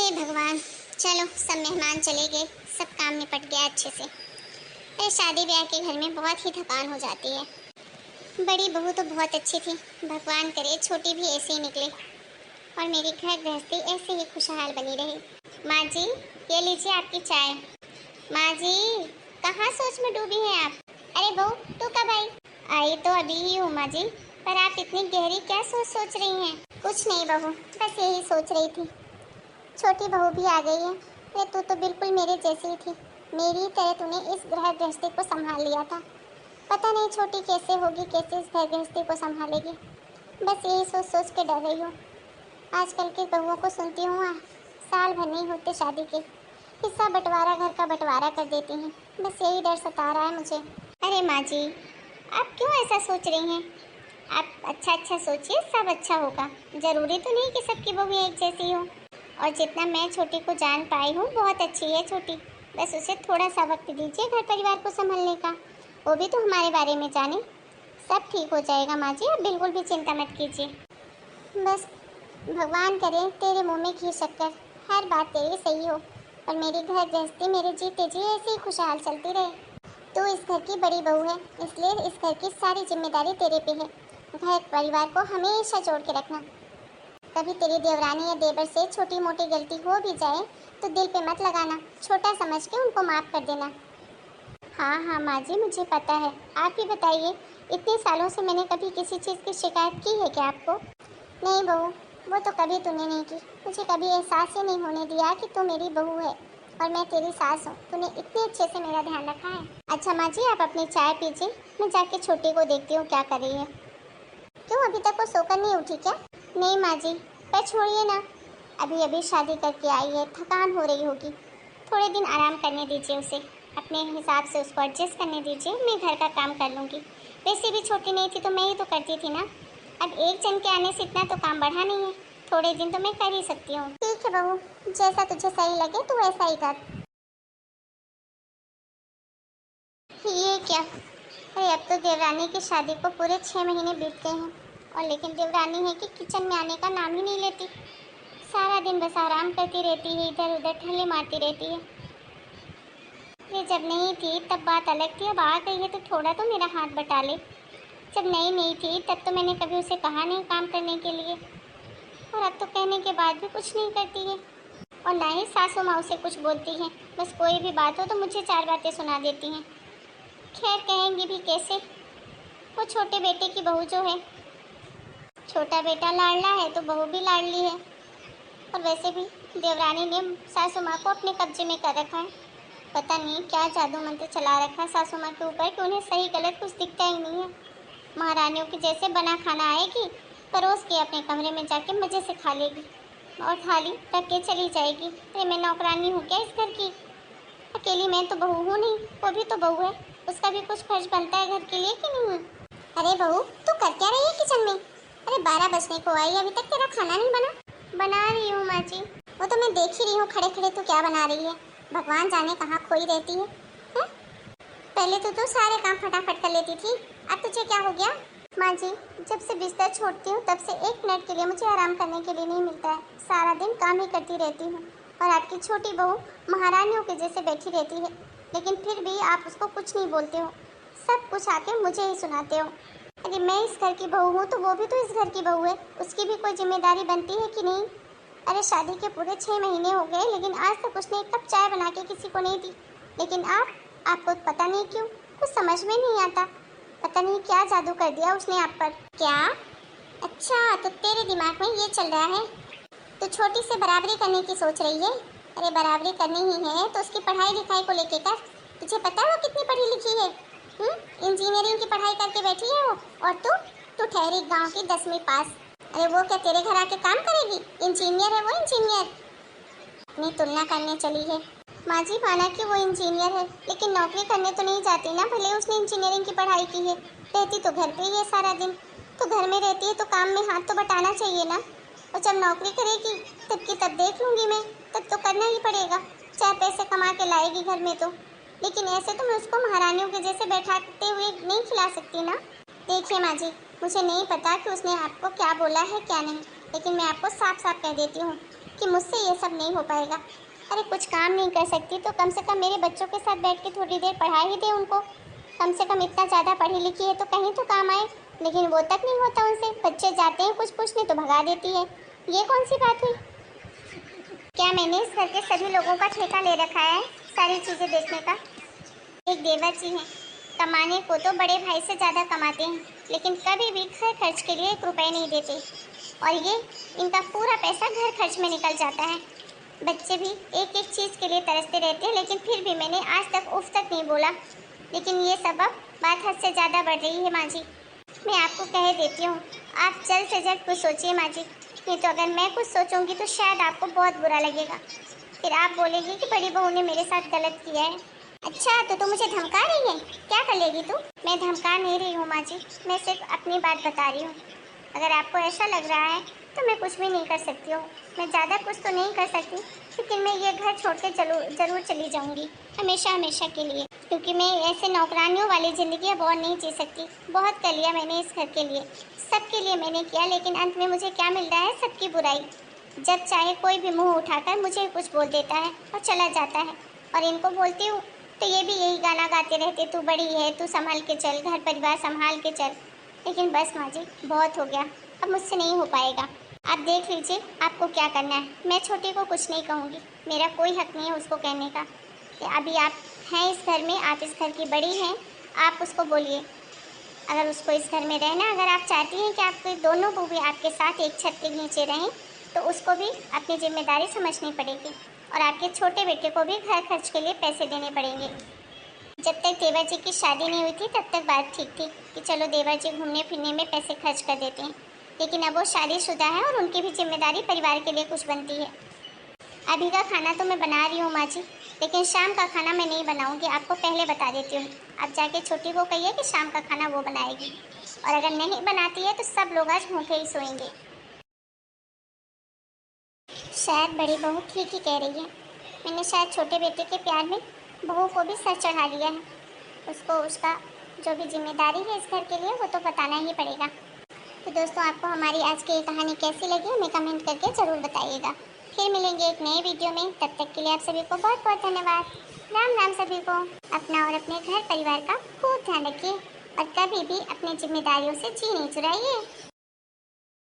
हे भगवान, चलो सब मेहमान चले गए, सब काम निपट गया अच्छे से। अरे शादी ब्याह के घर में बहुत ही थकान हो जाती है। बड़ी बहू तो बहुत अच्छी थी, भगवान करे छोटी भी ऐसे ही निकले और मेरी घर गृहस्थी ऐसे ही खुशहाल बनी रही। माँ जी, ये लीजिए आपकी चाय। माँ जी, कहाँ सोच में डूबी हैं आप? अरे बहू, तू कब आई? आई तो अभी ही हूँ माँ जी, पर आप इतनी गहरी क्या सोच रही हैं? कुछ नहीं बहू, बस यही सोच रही थी। छोटी बहू भी आ गई है। ये तू तो बिल्कुल मेरे जैसी ही थी। मेरी तरह तूने इस ग्रह गृहस्थी को संभाल लिया था। पता नहीं छोटी कैसे होगी, कैसे इस घर गृहस्थी को संभालेगी। बस यही सोच सोच के डर रही हूँ। आजकल की बहुओं को सुनती हूँ, साल भर नहीं होते शादी के, हिस्सा बंटवारा घर का बंटवारा कर देती हैं। बस यही डर सता रहा है मुझे। अरे माँ जी, आप क्यों ऐसा सोच रही हैं? आप अच्छा अच्छा सोचिए, सब अच्छा होगा। जरूरी तो नहीं कि सबकी बहू एक जैसी हो। और जितना मैं छोटी को जान पाई हूँ, बहुत अच्छी है छोटी। बस उसे थोड़ा सा वक्त दीजिए घर परिवार को संभालने का, वो भी तो हमारे बारे में जाने। सब ठीक हो जाएगा माँ जी, आप बिल्कुल भी चिंता मत कीजिए। बस भगवान करे तेरे मुंह में घी शक्कर, हर बात तेरी सही हो और मेरी घर गृहस्थी मेरे जीते जी ऐसे ही खुशहाल चलती रहे। तू इस घर की बड़ी बहू है, इसलिए इस घर की सारी जिम्मेदारी तेरे पे है। घर परिवार को हमेशा जोड़ के रखना। कभी तेरी देवरानी या देवर से छोटी मोटी गलती हो भी जाए तो दिल पे मत लगाना, छोटा समझ के उनको माफ़ कर देना। हाँ हाँ माँ जी, मुझे पता है। आप ही बताइए, इतने सालों से मैंने कभी किसी चीज़ की शिकायत की है क्या आपको? नहीं बहू, वो तो कभी तूने नहीं की। मुझे कभी एहसास ही नहीं होने दिया कि तू मेरी बहू है और मैं तेरी सास हूँ। तूने इतने अच्छे से मेरा ध्यान रखा है। अच्छा माँ जी, आप अपनी चाय पीजिए, मैं जाके छोटी को देखती हूँ क्या कर रही है। क्यों, अभी तक वो सोकर नहीं उठी क्या? नहीं माँ जी, पर छोड़िए ना, अभी अभी शादी करके आई है, थकान हो रही होगी। थोड़े दिन आराम करने दीजिए उसे, अपने हिसाब से उसको एडजस्ट करने दीजिए। मैं घर का काम कर लूँगी। वैसे भी छोटी नहीं थी तो मैं ही तो करती थी ना। अब एक जन के आने से इतना तो काम बढ़ा नहीं है, थोड़े दिन तो मैं कर ही सकती हूँ। ठीक है बहू, जैसा तुझे सही लगे तू वैसा ही कर। ये क्या? अरे अब तो देवरानी की शादी को पूरे 6 महीने बीत गए हैं और लेकिन देवरानी है कि किचन में आने का नाम ही नहीं लेती। सारा दिन बस आराम करती रहती है, इधर उधर ठल्ले मारती रहती है। ये जब नहीं थी तब बात अलग थी, अब आ गई है तो थोड़ा तो मेरा हाथ बटा ले। जब नई नहीं थी तब तो मैंने कभी उसे कहा नहीं काम करने के लिए, और अब तो कहने के बाद भी कुछ नहीं करती है। और ना ही सासू माँ उसे कुछ बोलती हैं, बस कोई भी बात हो तो मुझे 4 बातें सुना देती हैं। खैर कहेंगी भी कैसे, वो छोटे बेटे की बहू जो है। छोटा बेटा लाडला है तो बहू भी लाडली है। और वैसे भी देवरानी ने सासू माँ को अपने कब्जे में कर रखा है। पता नहीं क्या जादू मंत्र चला रखा है सासू माँ के ऊपर कि उन्हें सही गलत कुछ दिखता ही नहीं है। महारानियों की जैसे बना खाना आएगी, परोस के अपने कमरे में जाके मज़े से खा लेगी और थाली रख के चली जाएगी। अरे मैं नौकरानी हूँ क्या इस घर की? अकेली मैं तो बहू हूँ नहीं, वो भी तो बहू है, उसका भी कुछ फर्ज बनता है घर के लिए कि नहीं? अरे बहू, तू कर क्या रही है किचन में? अरे 12 बजने को आई, अभी तक तेरा खाना नहीं बना? बना रही हूँ माँ जी। वो तो मैं देख ही रही हूँ खड़े खड़े तू क्या बना रही है। भगवान जाने कहाँ खोई रहती है, हैं? पहले तो तू सारे काम फटाफट कर लेती थी, अब तुझे क्या हो गया? माँ जी, जब से बिस्तर छोड़ती हूँ तब से 1 मिनट के लिए मुझे आराम करने के लिए नहीं मिलता है। सारा दिन काम ही करती रहती हूँ और आपकी छोटी बहू महारानियों के जैसे बैठी रहती है, लेकिन फिर भी आप उसको कुछ नहीं बोलते हो, सब कुछ आके मुझे ही सुनाते हो। अरे मैं इस घर की बहू हूँ तो वो भी तो इस घर की बहू है, उसकी भी कोई जिम्मेदारी बनती है कि नहीं? अरे शादी के पूरे 6 महीने हो गए लेकिन आज तक उसने 1 कप चाय बना के किसी को नहीं दी। लेकिन आपको पता नहीं क्यों कुछ समझ में नहीं आता। पता नहीं क्या जादू कर दिया उसने आप पर। क्या? अच्छा, तो तेरे दिमाग में ये चल रहा है, तो छोटी से बराबरी करने की सोच रही है? अरे बराबरी करनी ही है तो उसकी पढ़ाई लिखाई को लेके कर। तुझे पता है वो कितनी पढ़ी लिखी है? इंजीनियरिंग की पढ़ाई करके बैठी है वो, और तू ठहरी गांव की 10वीं पास। अरे वो क्या तेरे घर आके काम करेगी? इंजीनियर है वो, इंजीनियर। अपनी तुलना करने चली है। माँ जी, माना कि वो इंजीनियर है लेकिन नौकरी करने तो नहीं जाती ना, भले उसने इंजीनियरिंग की पढ़ाई की है। रहती तो घर पे ही है सारा दिन, तो घर में रहती है तो काम में हाथ तो बटाना चाहिए ना। और जब नौकरी करेगी तब की तब देख लूँगी मैं, तब तो करना ही पड़ेगा, चाहे पैसे कमा के लाएगी घर में तो। लेकिन ऐसे तो मैं उसको महारानियों के जैसे बैठाते हुए नहीं खिला सकती ना। देखिए माँ जी, मुझे नहीं पता कि उसने आपको क्या बोला है क्या नहीं, लेकिन मैं आपको साफ साफ कह देती हूँ, कि मुझसे ये सब नहीं हो पाएगा। अरे कुछ काम नहीं कर सकती तो कम से कम मेरे बच्चों के साथ बैठ के थोड़ी देर पढ़ा ही दे उनको। कम से कम इतना ज़्यादा पढ़ी लिखी है तो कहीं तो काम आए। लेकिन वो तक नहीं होता उनसे। बच्चे जाते हैं कुछ पूछने तो भगा देती है। ये कौन सी बात हुई? क्या मैंने इस घर के सभी लोगों का ठेका ले रखा है सारी चीज़ें देखने का? एक देवर जी हैं, कमाने को तो बड़े भाई से ज़्यादा कमाते हैं, लेकिन कभी भी घर खर्च के लिए 1 रुपए नहीं देते। और ये इनका पूरा पैसा घर खर्च में निकल जाता है। बच्चे भी एक एक चीज़ के लिए तरसते रहते हैं, लेकिन फिर भी मैंने आज तक उफ तक नहीं बोला। लेकिन ये सब अब बात हद से ज़्यादा बढ़ रही है माँ जी। मैं आपको कह देती हूँ, आप जल्द से जल्द कुछ सोचिए माँ जी। नहीं तो अगर मैं कुछ सोचूंगी तो शायद आपको बहुत बुरा लगेगा। फिर आप बोलेगी कि बड़ी बहू ने मेरे साथ गलत किया है। अच्छा, तो तुम मुझे धमका रही है? क्या कर लेगी तू? मैं धमका नहीं रही हूँ माँ जी, मैं सिर्फ अपनी बात बता रही हूँ। अगर आपको ऐसा लग रहा है तो मैं कुछ भी नहीं कर सकती हूँ। मैं ज़्यादा कुछ तो नहीं कर सकती, लेकिन मैं ये घर छोड़ के ज़रूर चली जाऊँगी, हमेशा हमेशा के लिए। क्योंकि मैं ऐसे नौकरानियों वाली ज़िंदगी अब और नहीं जी सकती। बहुत कर लिया मैंने इस घर के लिए, सबके लिए मैंने किया, लेकिन अंत में मुझे क्या मिल रहा है? सबकी बुराई। जब चाहे कोई भी मुंह उठाकर मुझे कुछ बोल देता है और चला जाता है। और इनको बोलती हूँ तो ये भी यही गाना गाते रहते, तू बड़ी है, तू संभाल के चल, घर परिवार संभाल के चल। लेकिन बस माँ जी, बहुत हो गया, अब मुझसे नहीं हो पाएगा। आप देख लीजिए आपको क्या करना है। मैं छोटी को कुछ नहीं कहूँगी, मेरा कोई हक नहीं है उसको कहने का। कि अभी आप हैं इस घर में, आप इस घर की बड़ी हैं, आप उसको बोलिए। अगर उसको इस घर में रहना, अगर आप चाहती हैं कि आपके दोनों बहू भी आपके साथ एक छत के नीचे रहें, तो उसको भी अपनी जिम्मेदारी समझनी पड़ेगी। और आपके छोटे बेटे को भी घर खर्च के लिए पैसे देने पड़ेंगे। जब तक देवर जी की शादी नहीं हुई थी तब तक बात ठीक थी कि चलो देवर जी घूमने फिरने में पैसे खर्च कर देते हैं, लेकिन अब वो शादीशुदा है और उनकी भी जिम्मेदारी परिवार के लिए कुछ बनती है। अभी का खाना तो मैं बना रही हूँ माँ जी, लेकिन शाम का खाना मैं नहीं बनाऊँगी, आपको पहले बता देती हूँ। आप जाके छोटी को कहिए कि शाम का खाना वो बनाएगी, और अगर नहीं बनाती है तो सब लोग आज भूखे ही सोएंगे। शायद बड़ी बहू ठीक ही कह रही है। मैंने शायद छोटे बेटे के प्यार में बहू को भी सर चढ़ा लिया है। उसको उसका जो भी जिम्मेदारी है इस घर के लिए वो तो बताना ही पड़ेगा। तो दोस्तों, आपको हमारी आज की ये कहानी कैसी लगी हमें कमेंट करके ज़रूर बताइएगा। फिर मिलेंगे एक नए वीडियो में, तब तक के लिए आप सभी को बहुत बहुत धन्यवाद। राम राम सभी को। अपना और अपने घर परिवार का खूब ध्यान रखिए और कभी भी अपनी जिम्मेदारियों से जी नहीं चुराइए।